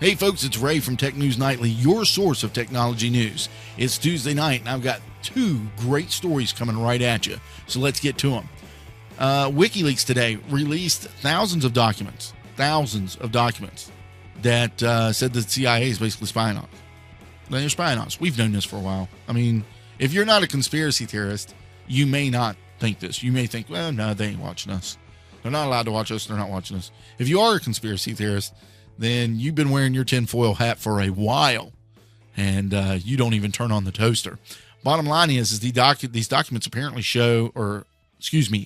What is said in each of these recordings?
Hey folks, it's Ray from Tech News Nightly, your source of technology news. It's Tuesday night, and I've got two great stories coming right at you. So let's get to them. WikiLeaks today released thousands of documents that said that the CIA is basically spying on us. They're spying on us. We've known this for a while. I mean, if you're not a conspiracy theorist, you may not think this. You may think, well, no, they ain't watching us. They're not allowed to watch us. They're not watching us. If you are a conspiracy theorist, then you've been wearing your tinfoil hat for a while, and you don't even turn on the toaster. Bottom line is these documents apparently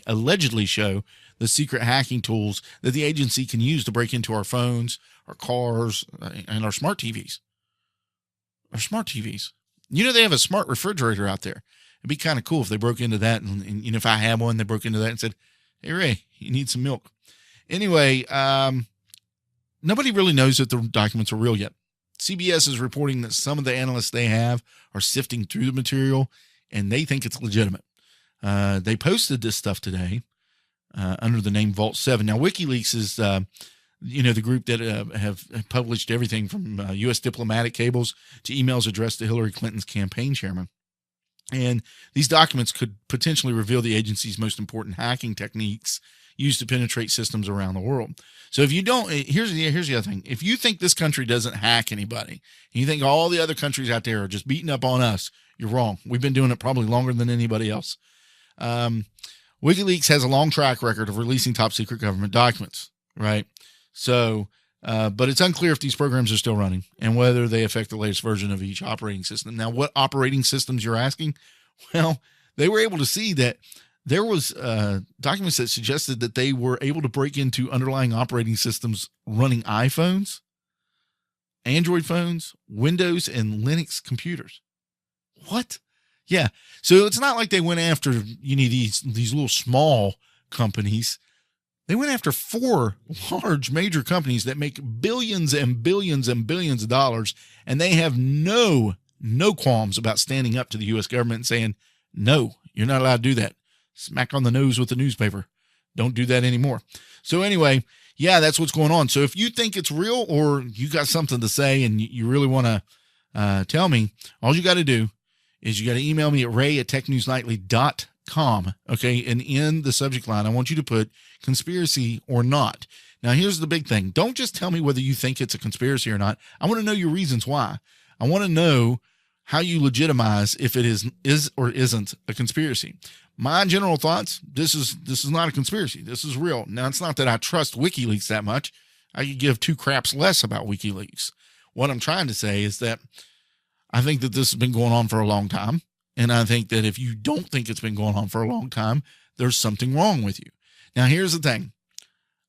allegedly show the secret hacking tools that the agency can use to break into our phones, our cars, and our smart TVs. Our smart TVs. You know, they have a smart refrigerator out there. It'd be kind of cool if they broke into that, and you know, if I had one, they broke into that and said, "Hey, Ray, you need some milk." Anyway, nobody really knows that the documents are real yet. CBS is reporting that some of the analysts they have are sifting through the material, and they think it's legitimate. They posted this stuff today under the name Vault 7. Now, WikiLeaks is, the group that have published everything from U.S. diplomatic cables to emails addressed to Hillary Clinton's campaign chairman. And these documents could potentially reveal the agency's most important hacking techniques used to penetrate systems around the world. So if you don't, here's the other thing. If you think this country doesn't hack anybody, and you think all the other countries out there are just beating up on us, you're wrong. We've been doing it probably longer than anybody else. WikiLeaks has a long track record of releasing top secret government documents, right? So, but it's unclear if these programs are still running and whether they affect the latest version of each operating system. Now, what operating systems you're asking? Well, they were able to see that there was documents that suggested that they were able to break into underlying operating systems running iPhones, Android phones, Windows, and Linux computers. What? Yeah. So it's not like they went after, these little small companies. They went after 4 large major companies that make billions and billions and billions of dollars, and they have no qualms about standing up to the U.S. government and saying, no, you're not allowed to do that. Smack on the nose with the newspaper. Don't do that anymore. So anyway, yeah, that's what's going on. So if you think it's real or you got something to say and you really want to tell me, all you got to do is you got to email me at ray@technewsnightly.com. Okay. And in the subject line, I want you to put conspiracy or not. Now, here's the big thing. Don't just tell me whether you think it's a conspiracy or not. I want to know your reasons why. I want to know how you legitimize if it is or isn't a conspiracy. My general thoughts, this is not a conspiracy. This is real. Now, it's not that I trust WikiLeaks that much. I could give 2 craps less about WikiLeaks. What I'm trying to say is that I think that this has been going on for a long time. And I think that if you don't think it's been going on for a long time, there's something wrong with you. Now, here's the thing.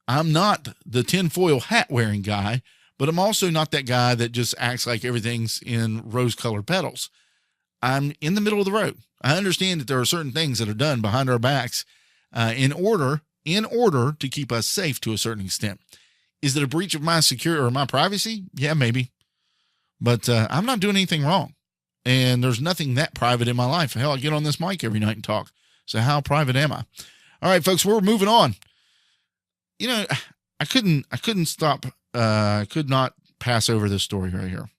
I'm not the tinfoil hat wearing guy, but I'm also not that guy that just acts like everything's in rose-colored petals. I'm in the middle of the road. I understand that there are certain things that are done behind our backs in order to keep us safe to a certain extent. Is it a breach of my security or my privacy? Yeah, maybe. But I'm not doing anything wrong. And there's nothing that private in my life. Hell, I get on this mic every night and talk. So how private am I? All right, folks, we're moving on. You know, I couldn't stop. I could not pass over this story right here.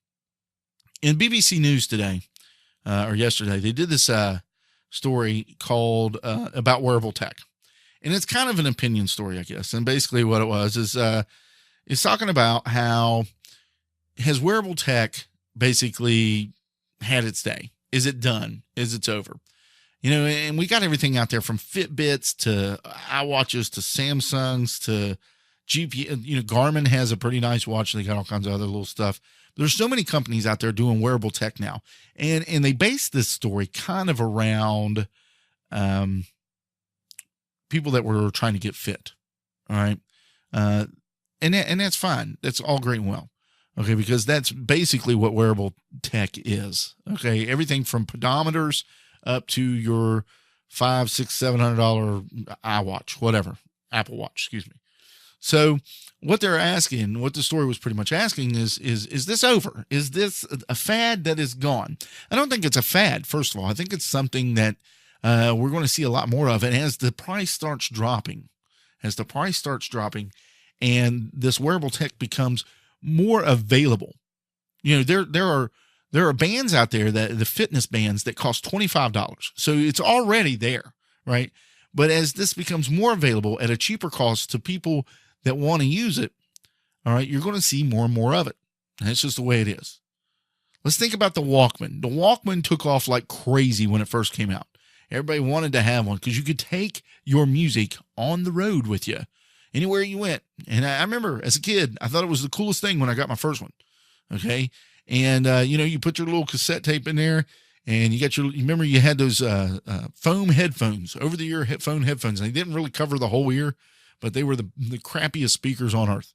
In BBC News today, or yesterday, they did this story called about wearable tech. And it's kind of an opinion story, I guess. And basically what it was is it's talking about how has wearable tech basically had its day? Is it done? Is it over? You know, and we got everything out there from Fitbits to iWatches to Samsungs to GPS. You know, Garmin has a pretty nice watch. They got all kinds of other little stuff. There's so many companies out there doing wearable tech now. And they base this story kind of around people that were trying to get fit. All right. And that's fine. That's all great and well. Okay. Because that's basically what wearable tech is. Okay. Everything from pedometers up to your $500, $600, $700 iWatch, whatever, Apple Watch, excuse me. So what they're asking, what the story was pretty much asking is this over? Is this a fad that is gone? I don't think it's a fad. First of all, I think it's something that we're going to see a lot more of. And as the price starts dropping, and this wearable tech becomes more available. You know, there are bands out there, that the fitness bands, that cost $25. So it's already there, right? But as this becomes more available at a cheaper cost to people that want to use it, all right, you're going to see more and more of it. And that's just the way it is. Let's think about the Walkman. The Walkman took off like crazy when it first came out. Everybody wanted to have one because you could take your music on the road with you anywhere you went. And I remember as a kid, I thought it was the coolest thing when I got my first one. Okay. And, you know, you put your little cassette tape in there, and you remember you had those foam headphones, over the ear phone headphones. And they didn't really cover the whole ear, but they were the crappiest speakers on earth.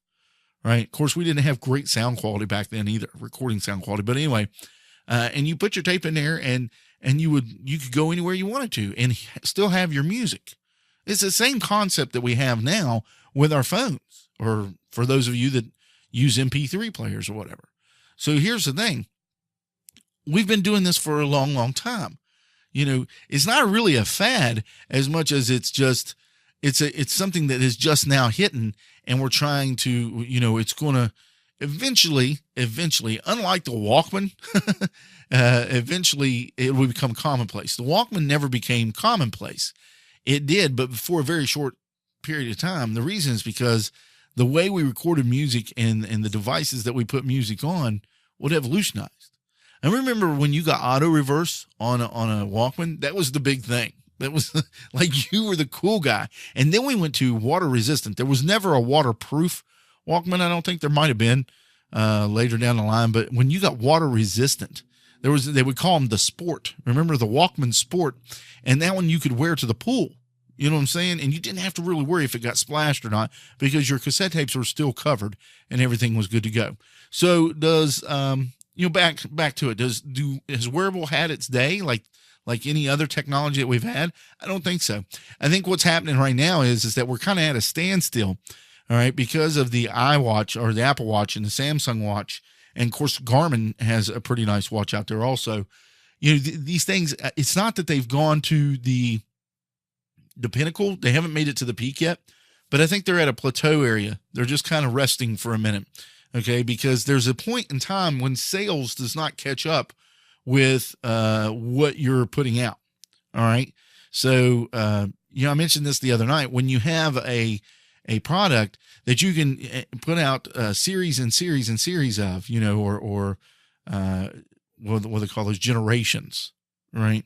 Right. Of course, we didn't have great sound quality back then either, recording sound quality. But anyway, and you put your tape in there, and you could go anywhere you wanted to and still have your music. It's the same concept that we have now with our phones, or for those of you that use MP3 players or whatever. So here's the thing. We've been doing this for a long, long time. You know, it's not really a fad as much as it's something that is just now hitting, and we're trying to, you know, it's going to eventually, unlike the Walkman, eventually it will become commonplace. The Walkman never became commonplace. It did, but for a very short period of time. The reason is because the way we recorded music and the devices that we put music on would evolutionized. I remember when you got auto reverse on a Walkman, that was the big thing. That was like you were the cool guy. And then we went to water resistant. There was never a waterproof Walkman. I don't think there might have been later down the line. But when you got water resistant, they would call them the Sport. Remember the Walkman Sport? And that one you could wear to the pool. You know what I'm saying? And you didn't have to really worry if it got splashed or not, because your cassette tapes were still covered and everything was good to go. So does, you know, back to it. Has wearable had its day? Like any other technology that we've had? I don't think so. I think what's happening right now is that we're kind of at a standstill, all right, because of the iWatch, or the Apple Watch, and the Samsung Watch. And of course, Garmin has a pretty nice watch out there also. You know, these things, it's not that they've gone to the pinnacle. They haven't made it to the peak yet, but I think they're at a plateau area. They're just kind of resting for a minute. Okay. Because there's a point in time when sales does not catch up with what you're putting out. All right. So, you know, I mentioned this the other night. When you have a product that you can put out series and series and series of, you know, or what they call those, generations, right?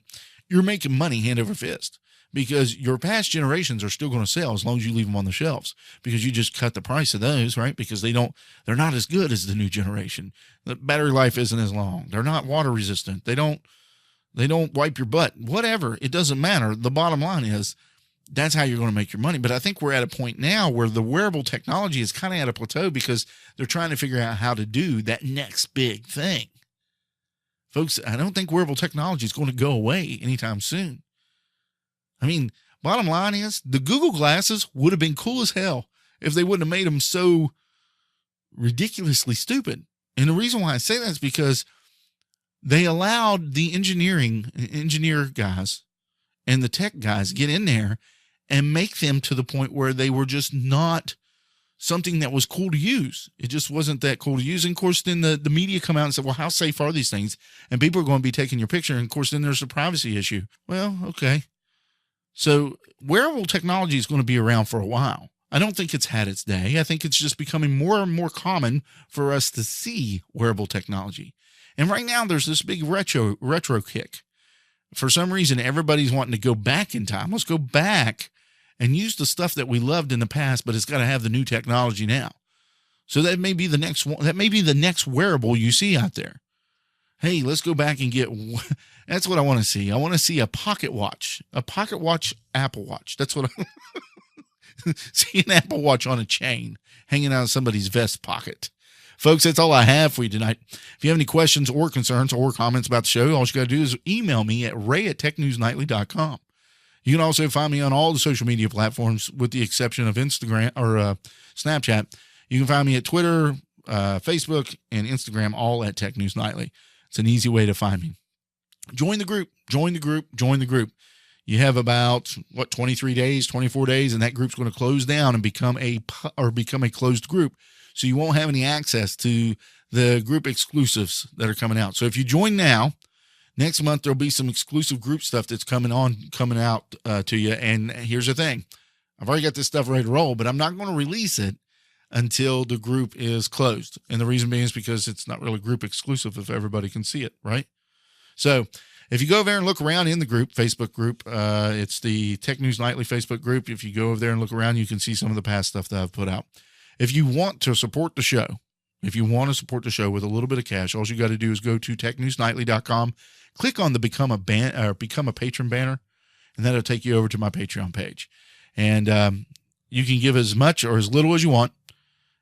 You're making money hand over fist, because your past generations are still going to sell as long as you leave them on the shelves, because you just cut the price of those, right? Because they're not as good as the new generation. The battery life isn't as long. They're not water resistant. They don't wipe your butt, whatever. It doesn't matter. The bottom line is that's how you're going to make your money. But I think we're at a point now where the wearable technology is kind of at a plateau, because they're trying to figure out how to do that next big thing. Folks, I don't think wearable technology is going to go away anytime soon. I mean, bottom line is the Google glasses would have been cool as hell if they wouldn't have made them so ridiculously stupid. And the reason why I say that is because they allowed the engineer guys and the tech guys get in there and make them to the point where they were just not something that was cool to use. It just wasn't that cool to use. And of course, then the media come out and say, well, how safe are these things? And people are going to be taking your picture. And of course, then there's a privacy issue. Well, okay. So wearable technology is going to be around for a while. I don't think it's had its day. I think it's just becoming more and more common for us to see wearable technology. And right now there's this big retro kick. For some reason, everybody's wanting to go back in time. Let's go back and use the stuff that we loved in the past, but it's got to have the new technology now. So that may be the next one. That may be the next wearable you see out there. Hey, let's go back and get, that's what I want to see. I want to see a pocket watch Apple Watch. That's what I see, an Apple Watch on a chain hanging out of somebody's vest pocket. Folks, that's all I have for you tonight. If you have any questions or concerns or comments about the show, all you got to do is email me at ray@technewsnightly.com. You can also find me on all the social media platforms with the exception of Instagram or Snapchat. You can find me at Twitter, Facebook, and Instagram, all at Tech News Nightly. It's an easy way to find me. Join the group. You have about 23 days, 24 days, and that group's going to close down and become a closed group. So you won't have any access to the group exclusives that are coming out. So if you join now, next month there'll be some exclusive group stuff that's coming out to you. And here's the thing. I've already got this stuff ready to roll, but I'm not going to release it until the group is closed. And the reason being is because it's not really group exclusive if everybody can see it, right? So if you go over there and look around in the group, Facebook group, it's the Tech News Nightly Facebook group. If you go over there and look around, you can see some of the past stuff that I've put out. If you want to support the show, with a little bit of cash, all you got to do is go to technewsnightly.com, click on the become a patron banner, and that'll take you over to my Patreon page. And you can give as much or as little as you want.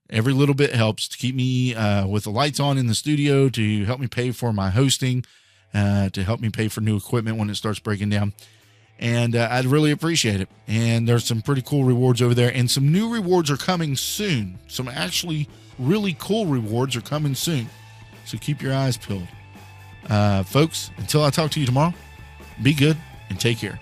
Every little bit helps to keep me with the lights on in the studio, to help me pay for my hosting, to help me pay for new equipment when it starts breaking down. And I'd really appreciate it. And there's some pretty cool rewards over there. And some new rewards are coming soon. Some actually really cool rewards are coming soon. So keep your eyes peeled. Folks, until I talk to you tomorrow, be good and take care.